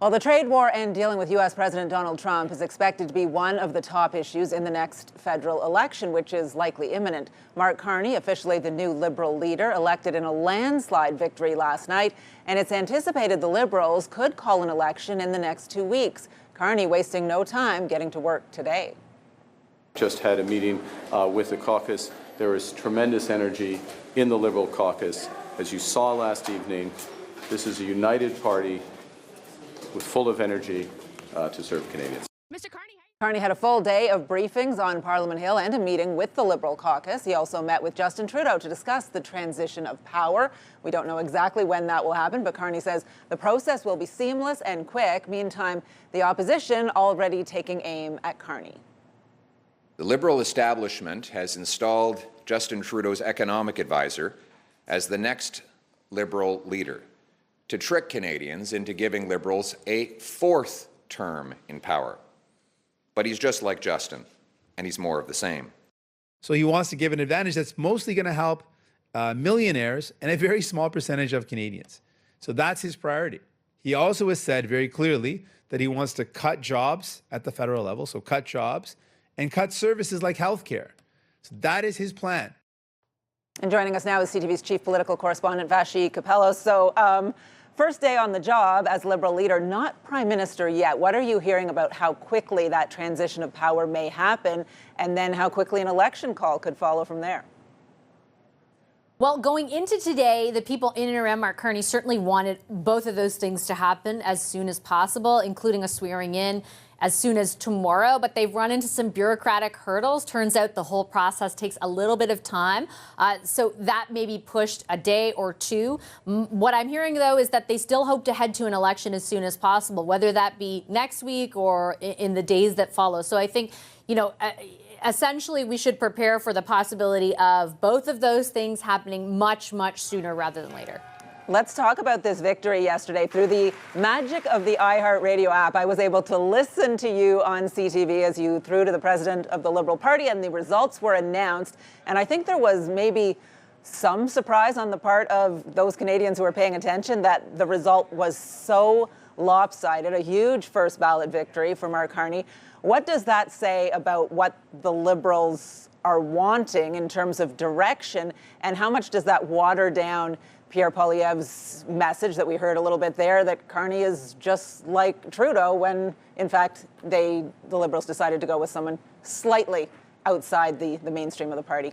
Well, the trade war and dealing with U.S. President Donald Trump is expected to be one of the top issues in the next federal election, which is likely imminent. Mark Carney, officially the new Liberal leader, elected in a landslide victory last night, and it's anticipated the Liberals could call an election in the next 2 weeks. Carney wasting no time getting to work today. Just had a meeting with the caucus. There is tremendous energy in the Liberal caucus. As you saw last evening, this is a united party with full of energy to serve Canadians. Mr. Carney had a full day of briefings on Parliament Hill and a meeting with the Liberal caucus. He also met with Justin Trudeau to discuss the transition of power. We don't know exactly when that will happen, but Carney says the process will be seamless and quick. Meantime, the opposition already taking aim at Carney. The Liberal establishment has installed Justin Trudeau's economic advisor as the next Liberal leader to trick Canadians into giving Liberals a fourth term in power. But he's just like Justin, and he's more of the same. So he wants to give an advantage that's mostly going to help millionaires and a very small percentage of Canadians. So that's his priority. He also has said very clearly that he wants to cut jobs at the federal level, so cut jobs, and cut services like healthcare. So that is his plan. And joining us now is CTV's chief political correspondent, Vassy Kapelos. So first day on the job as Liberal leader, not prime minister yet. What are you hearing about how quickly that transition of power may happen, and then how quickly an election call could follow from there? Well, going into today, the people in and around Mark Carney certainly wanted both of those things to happen as soon as possible, including a swearing in as soon as tomorrow. But they've run into some bureaucratic hurdles. Turns out the whole process takes a little bit of time. So that may be pushed a day or two. What I'm hearing, though, is that they still hope to head to an election as soon as possible, whether that be next week or in the days that follow. So I think, essentially, we should prepare for the possibility of both of those things happening much, much sooner rather than later. Let's talk about this victory yesterday. Through the magic of the iHeartRadio app, I was able to listen to you on CTV as you threw to the president of the Liberal Party, and the results were announced. And I think there was maybe some surprise on the part of those Canadians who were paying attention that the result was so lopsided, a huge first ballot victory for Mark Carney. What does that say about what the Liberals are wanting in terms of direction, and how much does that water down Pierre Poilievre's message that we heard a little bit there, that Carney is just like Trudeau, when in fact the Liberals decided to go with someone slightly outside the mainstream of the party?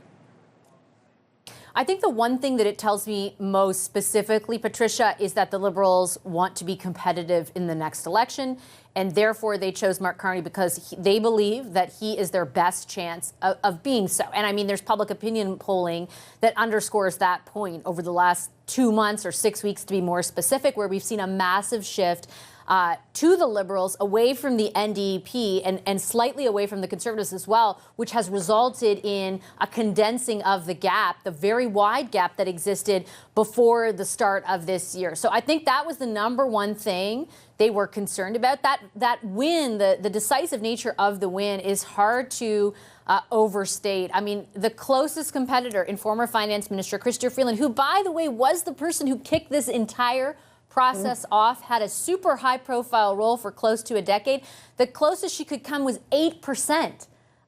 I think the one thing that it tells me most specifically, Patricia, is that the Liberals want to be competitive in the next election, and therefore they chose Mark Carney because they believe that he is their best chance of being so. And I mean, there's public opinion polling that underscores that point over the last 2 months or 6 weeks, to be more specific, where we've seen a massive shift to the Liberals, away from the NDP and slightly away from the Conservatives as well, which has resulted in a condensing of the gap, the very wide gap that existed before the start of this year. So I think that was the number one thing they were concerned about. That win, the decisive nature of the win, is hard to overstate. I mean, the closest competitor in former Finance Minister Chrystia Freeland, who, by the way, was the person who kicked this entire process off, had a super high-profile role for close to a decade. The closest she could come was 8%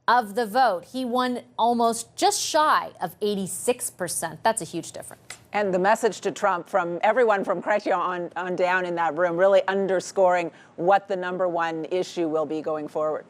of the vote. He won almost just shy of 86%. That's a huge difference. And the message to Trump from everyone from Chrétien on down in that room, really underscoring what the number one issue will be going forward.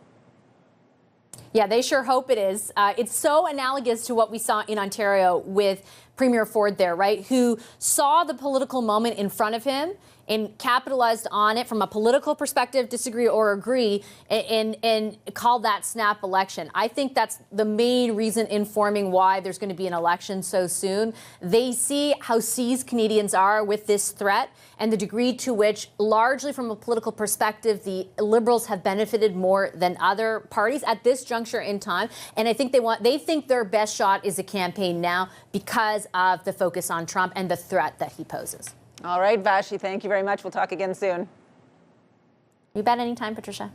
Yeah, they sure hope it is. It's so analogous to what we saw in Ontario with Premier Ford there, right, who saw the political moment in front of him and capitalized on it from a political perspective, disagree or agree, and called that snap election. I think that's the main reason informing why there's going to be an election so soon. They see how seized Canadians are with this threat and the degree to which, largely from a political perspective, the Liberals have benefited more than other parties at this juncture in time. And I think they think their best shot is a campaign now because of the focus on Trump and the threat that he poses. All right, Vassy, thank you very much. We'll talk again soon. You bet, anytime, Patricia.